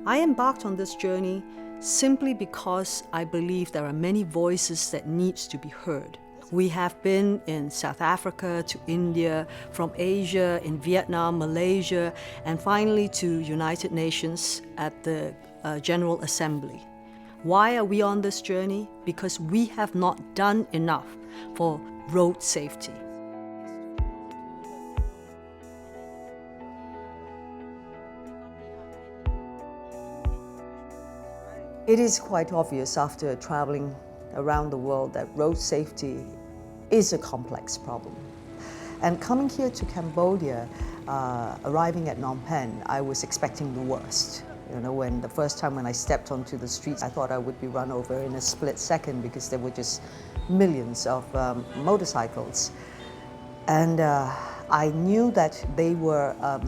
I embarked on this journey simply because I believe there are many voices that needs to be heard. We have been in South Africa to India, from Asia, in Vietnam, Malaysia, and finally to United Nations at the General Assembly. Why are we on this journey? Because we have not done enough for road safety. It is quite obvious after traveling around the world that road safety is a complex problem. And coming here to Cambodia, arriving at Phnom Penh, I was expecting the worst. You know, when the first time when I stepped onto the streets, I thought I would be run over in a split second because there were just millions of motorcycles. And I knew that they were a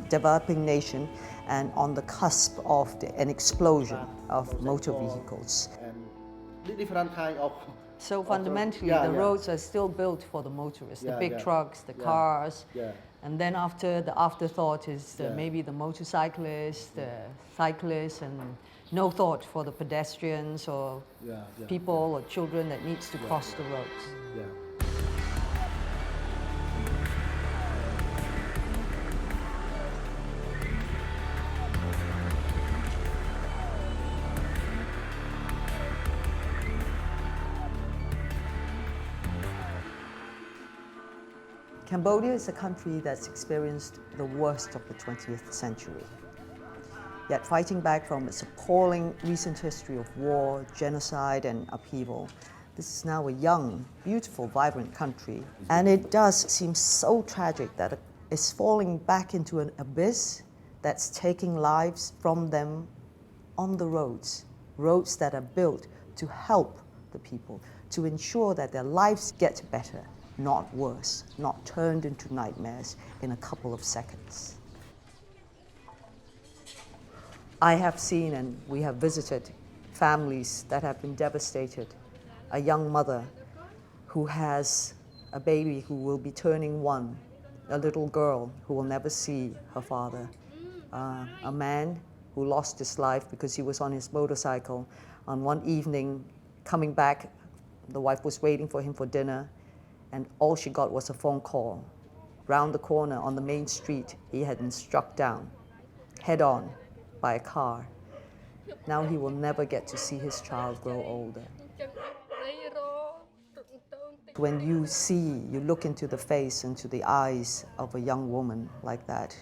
developing nation and on the cusp of an explosion of motor vehicles. Different kind of. So fundamentally, the roads are still built for the motorists, the big trucks, the cars. And then the afterthought is maybe the motorcyclists, the cyclists, and no thought for the pedestrians or people or children that needs to cross the roads. Cambodia is a country that's experienced the worst of the 20th century. Yet fighting back from its appalling recent history of war, genocide, and upheaval, this is now a young, beautiful, vibrant country. And it does seem so tragic that it's falling back into an abyss that's taking lives from them on the roads that are built to help the people, to ensure that their lives get better, not worse, not turned into nightmares in a couple of seconds. I have seen and we have visited families that have been devastated. A young mother who has a baby who will be turning 1, a little girl who will never see her father, a man who lost his life because he was on his motorcycle. On one evening, coming back, the wife was waiting for him for dinner, and all she got was a phone call. Round the corner on the main street, he had been struck down, head on, by a car. Now he will never get to see his child grow older. When you look into the face, into the eyes of a young woman like that,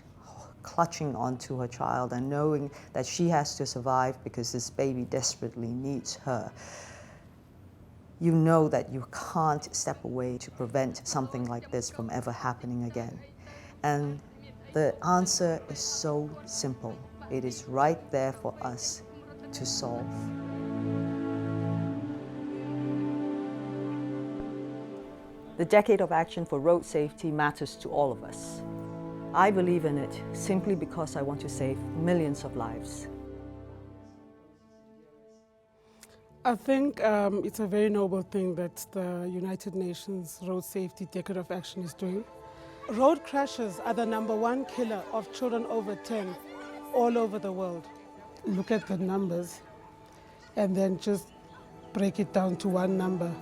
clutching onto her child and knowing that she has to survive because this baby desperately needs her, you know that you can't step away to prevent something like this from ever happening again. And the answer is so simple. It is right there for us to solve. The Decade of Action for Road Safety matters to all of us. I believe in it simply because I want to save millions of lives. I think it's a very noble thing that the United Nations Road Safety Decade of Action is doing. Road crashes are the #1 killer of children over 10 all over the world. Look at the numbers and then just break it down to one number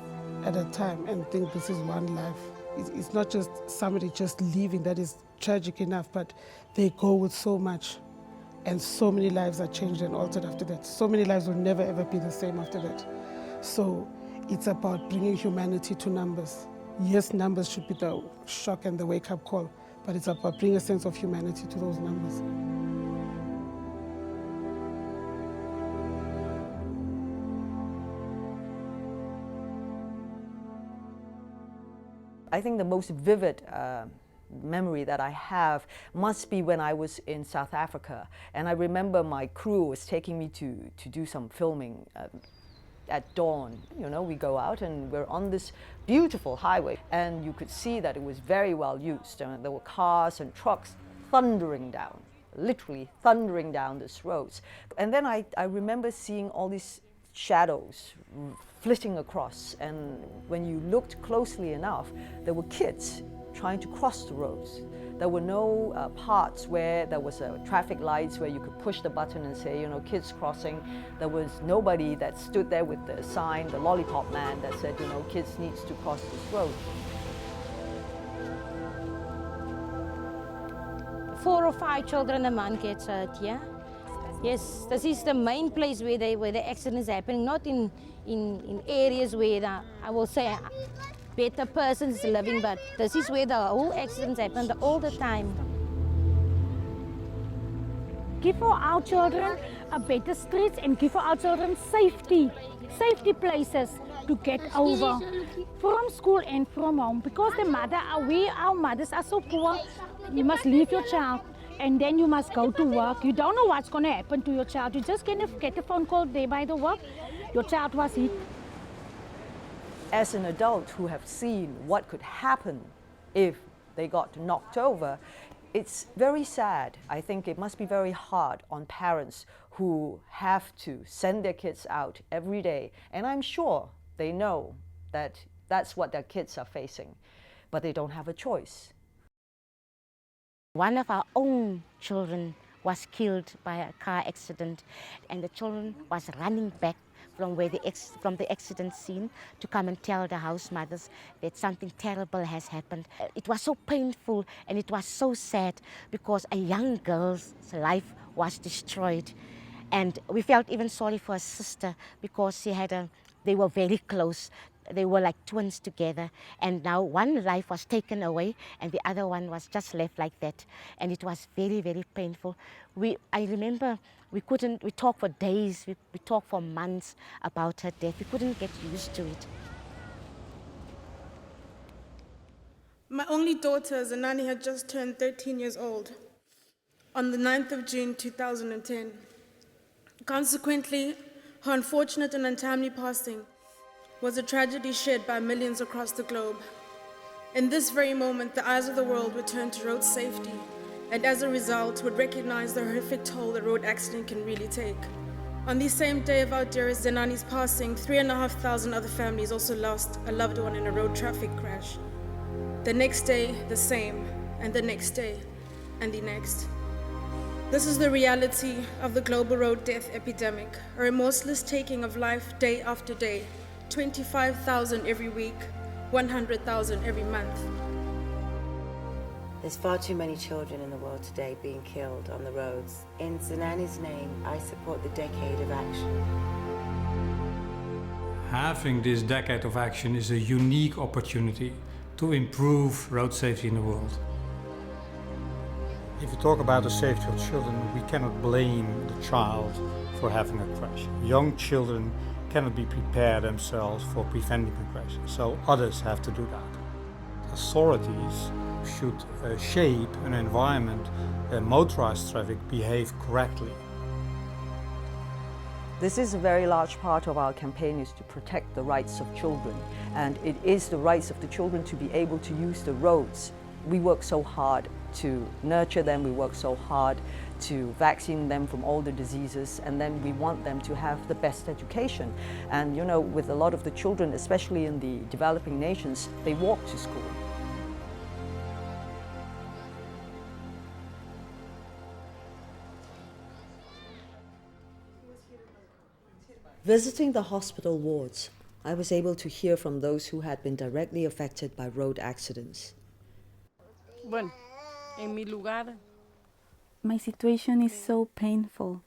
at a time and think this is one life. It's not just somebody just leaving, that is tragic enough, but they go with so much. And so many lives are changed and altered after that. So many lives will never ever be the same after that. So it's about bringing humanity to numbers. Yes, numbers should be the shock and the wake-up call, but it's about bringing a sense of humanity to those numbers. I think the most vivid memory that I have must be when I was in South Africa, and I remember my crew was taking me to do some filming at dawn. You know, we go out and we're on this beautiful highway, and you could see that it was very well used. There were cars and trucks thundering down, literally thundering down these roads. And then I remember seeing all these shadows flitting across, and when you looked closely enough, there were kids trying to cross the roads. There were no parts where there was traffic lights where you could push the button and say, kids crossing. There was nobody that stood there with the sign, the lollipop man, that said, kids needs to cross this road. 4 or 5 children a month gets hurt, yeah? Yes, this is the main place where the accidents happening, not in areas where I will say better persons living, but this is where the whole accidents happen all the time. Give for our children a better streets and give for our children safety places to get over from school and from home, because our mothers are so poor. You must leave your child and then you must go to work. You don't know what's going to happen to your child. You just kind of get a phone call there by the work, your child was hit. As an adult who have seen what could happen if they got knocked over, it's very sad. I think it must be very hard on parents who have to send their kids out every day. And I'm sure they know that that's what their kids are facing, but they don't have a choice. One of our own children was killed by a car accident, and the children was running back from the accident scene to come and tell the house mothers that something terrible has happened. It was so painful and it was so sad because a young girl's life was destroyed. And we felt even sorry for her sister because they were very close. They were like twins together, and now one life was taken away and the other one was just left like that, and it was very, very painful. I remember we talked for days, we talked for months about her death. We couldn't get used to it. My only daughter, Zenani, had just turned 13 years old on the 9th of June 2010. Consequently, her unfortunate and untimely passing was a tragedy shared by millions across the globe. In this very moment, the eyes of the world would turn to road safety, and as a result would recognize the horrific toll that road accident can really take. On the same day of our dearest Zenani's passing, 3,500 other families also lost a loved one in a road traffic crash. The next day, the same, and the next day, and the next. This is the reality of the global road death epidemic, a remorseless taking of life day after day, 25,000 every week, 100,000 every month. There's far too many children in the world today being killed on the roads. In Zenani's name, I support the decade of action. Having this decade of action is a unique opportunity to improve road safety in the world. If you talk about the safety of children, we cannot blame the child for having a crash. Young children cannot be prepared themselves for preventing a crash, so others have to do that. Authorities should shape an environment where motorized traffic behave correctly. This is a very large part of our campaign, is to protect the rights of children, and it is the rights of the children to be able to use the roads. We work so hard to nurture them, we work so hard to vaccine them from all the diseases, and then we want them to have the best education. And with a lot of the children, especially in the developing nations, they walk to school. Visiting the hospital wards, I was able to hear from those who had been directly affected by road accidents. Bueno, en mi lugar. My situation is so painful.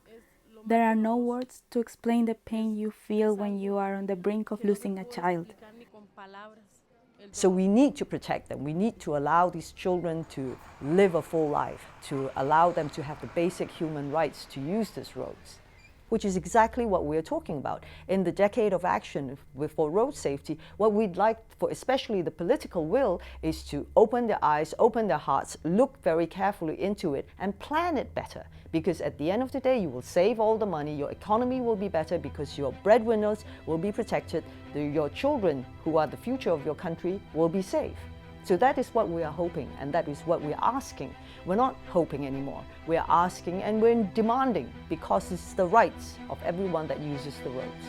There are no words to explain the pain you feel when you are on the brink of losing a child. So we need to protect them. We need to allow these children to live a full life, to allow them to have the basic human rights to use these roads, which is exactly what we're talking about. In the decade of action for road safety, what we'd like for especially the political will is to open their eyes, open their hearts, look very carefully into it and plan it better. Because at the end of the day, you will save all the money, your economy will be better because your breadwinners will be protected, your children who are the future of your country will be safe. So that is what we are hoping, and that is what we're asking. We're not hoping anymore. We're asking and we're demanding, because it's the rights of everyone that uses the roads.